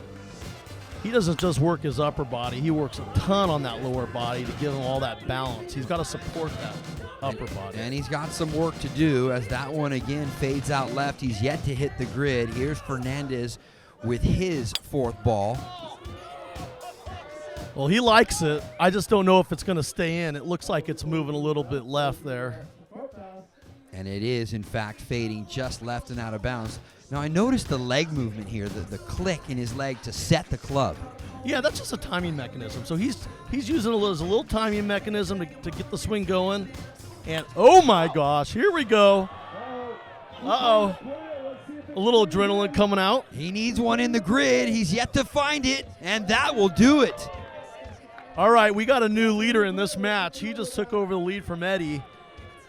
He doesn't just work his upper body. He works a ton on that lower body to give him all that balance. He's got to support that upper body. And he's got some work to do as that one again fades out left. He's yet to hit the grid. Here's Fernandez with his fourth ball. Well, he likes it. I just don't know if it's going to stay in. It looks like it's moving a little bit left there. And it is, in fact, fading just left and out of bounds. Now, I noticed the leg movement here, the click in his leg to set the club. Yeah, that's just a timing mechanism. So he's using it as a little timing mechanism to get the swing going. And, oh, my gosh, here we go. Uh-oh. A little adrenaline coming out. He needs one in the grid. He's yet to find it, and that will do it. All right, we got a new leader in this match. He just took over the lead from Eddie.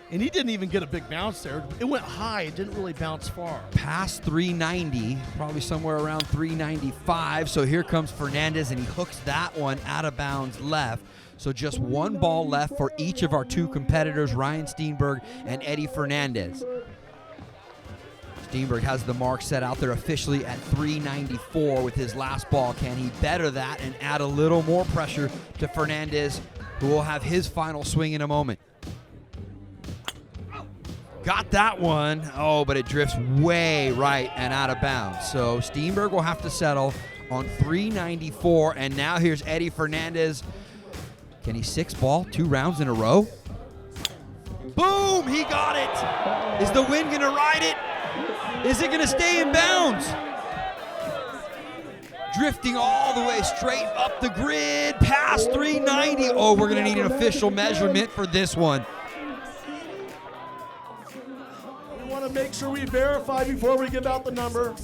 And he didn't even get a big bounce there. It went high. It didn't really bounce far. Past 390, probably somewhere around 395. So here comes Fernandez, and he hooks that one out of bounds left. So just one ball left for each of our two competitors, Ryan Steenberg and Eddie Fernandez. Steenberg has the mark set out there officially at 394 with his last ball. Can he better that and add a little more pressure to Fernandez, who will have his final swing in a moment? Got that one. Oh, but it drifts way right and out of bounds. So Steenberg will have to settle on 394. And now here's Eddie Fernandez. Can he six ball 2 rounds in a row? Boom! He got it. Is the wind going to ride it? Is it going to stay in bounds? Drifting all the way straight up the grid, past 390. Oh, we're going to need an official measurement for this one. We want to make sure we verify before we give out the number.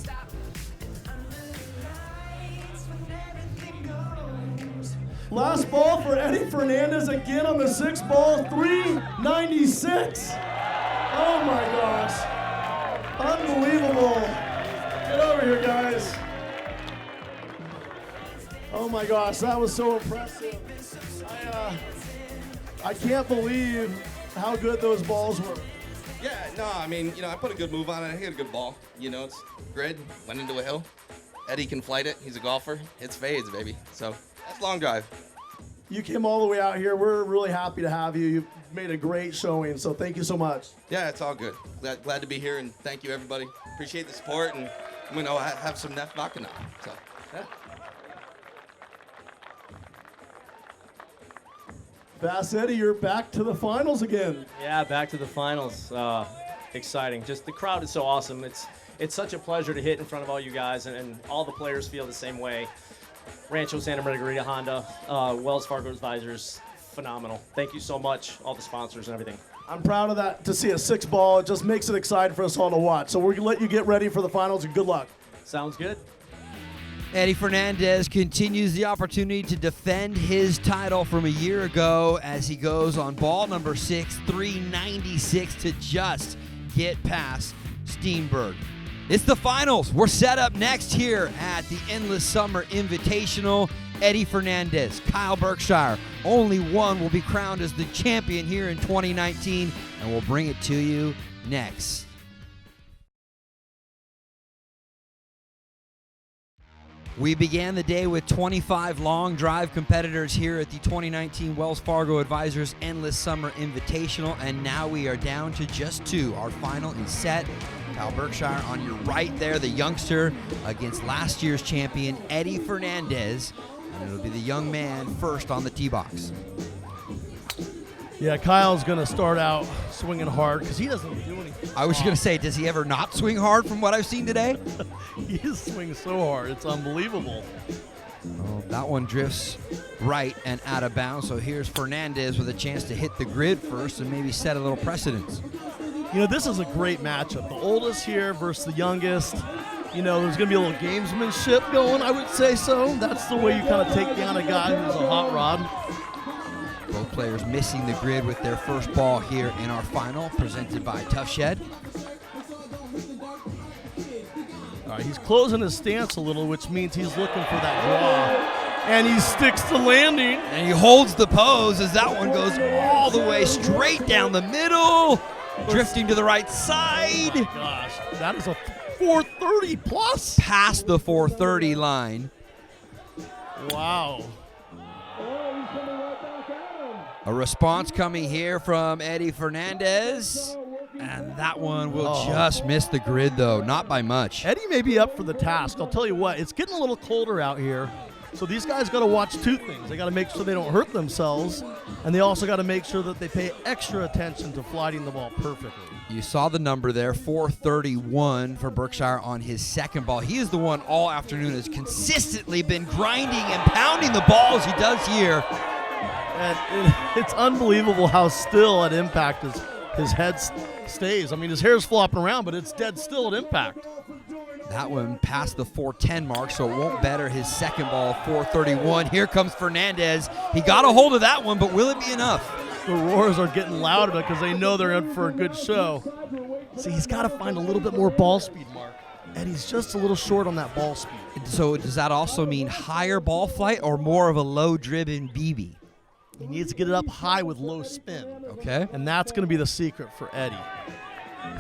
Last ball for Eddie Fernandez again on the 6th ball, 396. Oh my gosh. Unbelievable. Get over here, guys. Oh my gosh, that was so impressive. I can't believe how good those balls were. Yeah, no, I mean, I put a good move on it. I hit a good ball. It's grid, went into a hill. Eddie can flight it. He's a golfer. Hits fades, baby. So that's long drive. You came all the way out here. We're really happy to have you. You've made a great showing, so thank you so much. Yeah, it's all good. Glad to be here, and thank you, everybody. Appreciate the support, and have some Nef vodka now. So, yeah. Bass Eddie, you're back to the finals again. Yeah, back to the finals. Exciting. Just the crowd is so awesome. It's such a pleasure to hit in front of all you guys, and all the players feel the same way. Rancho Santa Margarita Honda, Wells Fargo Advisors, phenomenal. Thank you so much, all the sponsors and everything. I'm proud of that. To see a 6 ball, it just makes it exciting for us all to watch. So we're going to let you get ready for the finals, and good luck. Sounds good. Eddie Fernandez continues the opportunity to defend his title from a year ago as he goes on ball number 6, 396 to just get past Steenberg. It's the finals. We're set up next here at the Endless Summer Invitational. Eddie Fernandez, Kyle Berkshire, only one will be crowned as the champion here in 2019, and we'll bring it to you next. We began the day with 25 long drive competitors here at the 2019 Wells Fargo Advisors Endless Summer Invitational, and now we are down to just 2. Our final is set. Kyle Berkshire on your right there, the youngster, against last year's champion, Eddie Fernandez, and it'll be the young man first on the tee box. Yeah, Kyle's going to start out swinging hard because he doesn't do anything. I was going to say, does he ever not swing hard from what I've seen today? He is swinging so hard. It's unbelievable. Oh, that one drifts right and out of bounds. So here's Fernandez with a chance to hit the grid first and maybe set a little precedence. You know, this is a great matchup. The oldest here versus the youngest. You know, there's going to be a little gamesmanship going, I would say so. That's the way you kind of take down a guy who's a hot rod. Both players missing the grid with their first ball here in our final, presented by Tough Shed. All right, he's closing his stance a little, which means he's looking for that draw. And he sticks the landing. And he holds the pose as that one goes all the way straight down the middle, drifting to the right side. Oh my gosh, that is a 430 plus. Past the 430 line. Wow. A response coming here from Eddie Fernandez. And that one will just miss the grid, though. Not by much. Eddie may be up for the task. I'll tell you what, it's getting a little colder out here. So these guys got to watch two things. They got to make sure they don't hurt themselves, and they also got to make sure that they pay extra attention to flighting the ball perfectly. You saw the number there, 431 for Berkshire on his second ball. He is the one all afternoon has consistently been grinding and pounding the balls he does here. And it's unbelievable how still at impact his head stays. I mean, his hair's flopping around, but it's dead still at impact. That one passed the 410 mark, so it won't better his second ball, 431. Here comes Fernandez. He got a hold of that one, but will it be enough? The roars are getting louder because they know they're in for a good show. See, he's got to find a little bit more ball speed, Mark. And he's just a little short on that ball speed. So does that also mean higher ball flight or more of a low-driven BB? He needs to get it up high with low spin. Okay. And that's going to be the secret for Eddie.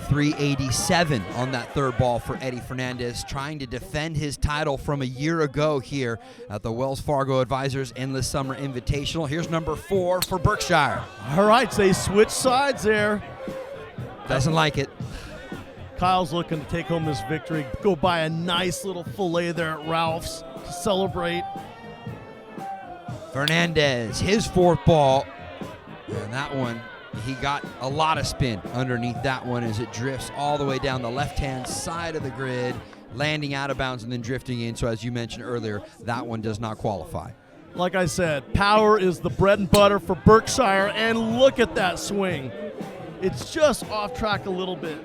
387 on that third ball for Eddie Fernandez, trying to defend his title from a year ago here at the Wells Fargo Advisors Endless Summer Invitational. Here's number 4 for Berkshire. All right, so they switch sides there. Doesn't like it. Kyle's looking to take home this victory, go buy a nice little filet there at Ralph's to celebrate. Fernandez, his fourth ball, and that one, he got a lot of spin underneath that one as it drifts all the way down the left-hand side of the grid, landing out of bounds and then drifting in. So as you mentioned earlier, that one does not qualify. Like I said, power is the bread and butter for Berkshire, and look at that swing. It's just off track a little bit.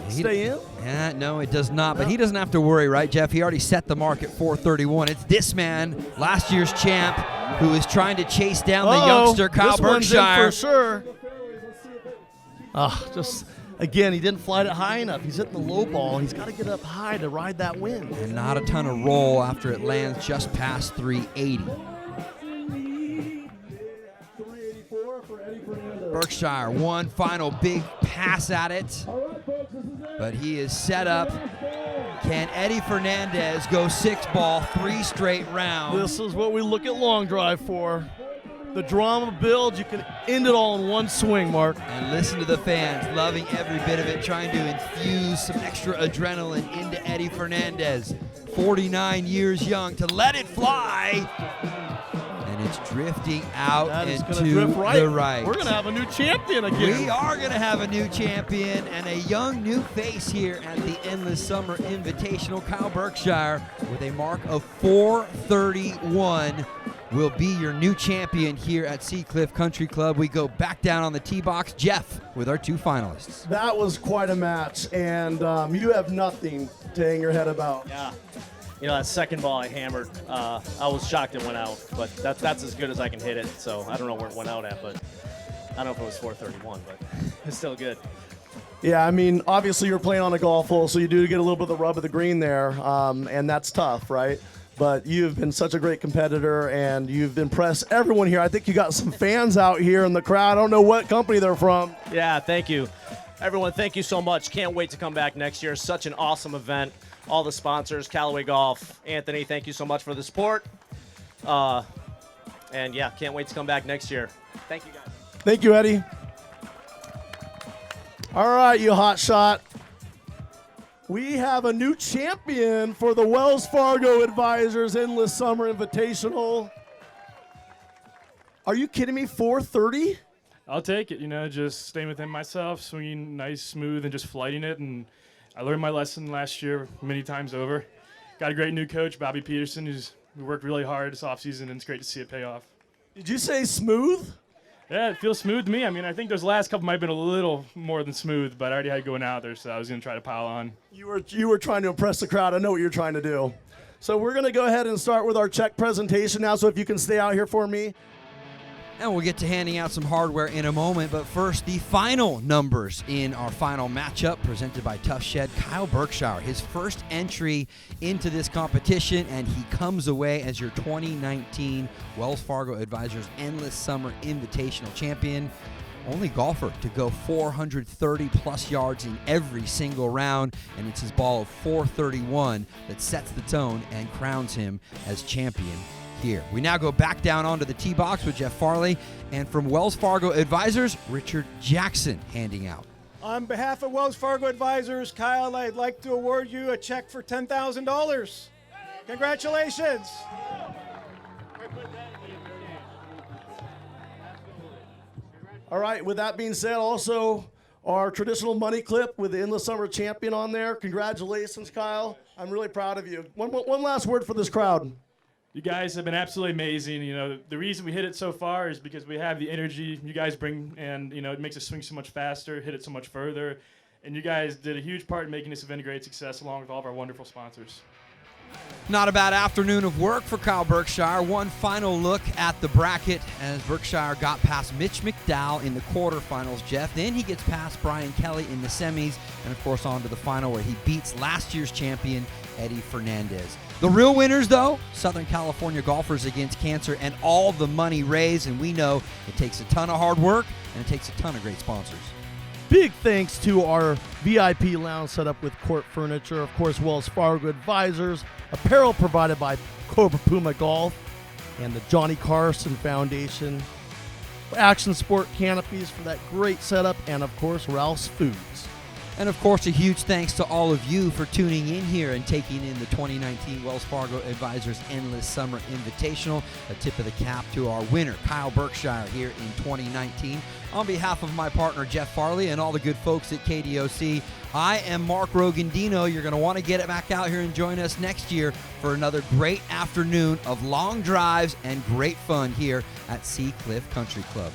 Stay in? Yeah, no, it does not. But he doesn't have to worry, right, Jeff? He already set the mark at 431. It's this man, last year's champ, who is trying to chase down the youngster, Kyle this one's in Berkshire. for sure. Just again, he didn't fly it high enough. He's hitting the low ball. He's got to get up high to ride that wind. And not a ton of roll after it lands just past 380. Berkshire, one final big pass at it, but he is set up. Can Eddie Fernandez go 6-ball, 3 straight rounds? This is what we look at long drive for. The drama builds. You can end it all in one swing, Mark. And listen to the fans, loving every bit of it, trying to infuse some extra adrenaline into Eddie Fernandez. 49 years young, to let it fly. And it's drifting out into the right. We're going to have a new champion again. We are going to have a new champion and a young new face here at the Endless Summer Invitational. Kyle Berkshire with a mark of 431 will be your new champion here at Seacliff Country Club. We go back down on the tee box. Jeff with our 2 finalists. That was quite a match, and you have nothing to hang your head about. Yeah. You know, that second ball I hammered, I was shocked it went out, but that's as good as I can hit it. So I don't know where it went out at, but I don't know if it was 431, but it's still good. Yeah, I mean, obviously you're playing on a golf hole, so you do get a little bit of the rub of the green there, and that's tough, right? But you've been such a great competitor, and you've impressed everyone here. I think you got some fans out here in the crowd. I don't know what company they're from. Yeah, thank you. Everyone, thank you so much. Can't wait to come back next year. Such an awesome event. All the sponsors, Callaway Golf, Anthony, thank you so much for the support. And yeah, can't wait to come back next year. Thank you, guys. Thank you, Eddie. All right, you hot shot. We have a new champion for the Wells Fargo Advisors Endless Summer Invitational. Are you kidding me? 430? I'll take it, just staying within myself, swinging nice, smooth, and just flighting it. And I learned my lesson last year many times over. Got a great new coach, Bobby Peterson, who's We worked really hard this offseason, and it's great to see it pay off. Did you say smooth? Yeah, it feels smooth to me. I mean, I think those last couple might have been a little more than smooth, but I already had going out there, so I was going to try to pile on. You were trying to impress the crowd. I know what you're trying to do. So we're going to go ahead and start with our check presentation now, so if you can stay out here for me. And we'll get to handing out some hardware in a moment, but first, the final numbers in our final matchup presented by Tough Shed. Kyle Berkshire, his first entry into this competition, and he comes away as your 2019 Wells Fargo Advisors Endless Summer Invitational champion. Only golfer to go 430-plus yards in every single round, and it's his ball of 431 that sets the tone and crowns him as champion here. We now go back down onto the tee box with Jeff Farley, and from Wells Fargo Advisors, Richard Jackson handing out. On behalf of Wells Fargo Advisors, Kyle, I'd like to award you a check for $10,000. Congratulations. All right, with that being said, also our traditional money clip with the Endless Summer champion on there. Congratulations, Kyle. I'm really proud of you. One last word for this crowd. You guys have been absolutely amazing. The reason we hit it so far is because we have the energy you guys bring, and it makes us swing so much faster, hit it so much further. And you guys did a huge part in making this event a great success, along with all of our wonderful sponsors. Not a bad afternoon of work for Kyle Berkshire. One final look at the bracket as Berkshire got past Mitch McDowell in the quarterfinals, Jeff. Then he gets past Brian Kelly in the semis, and of course on to the final where he beats last year's champion, Eddie Fernandez. The real winners, though, Southern California Golfers Against Cancer, and all the money raised, and we know it takes a ton of hard work and it takes a ton of great sponsors. Big thanks to our VIP lounge set up with Court Furniture, of course, Wells Fargo Advisors, apparel provided by Cobra Puma Golf, and the Johnny Carson Foundation, Action Sport Canopies for that great setup, and of course, Ralph's Foods. And of course, a huge thanks to all of you for tuning in here and taking in the 2019 Wells Fargo Advisors Endless Summer Invitational. A tip of the cap to our winner, Kyle Berkshire, here in 2019. On behalf of my partner, Jeff Farley, and all the good folks at KDOC, I am Mark Rogandino. You're going to want to get back out here and join us next year for another great afternoon of long drives and great fun here at Sea Cliff Country Club.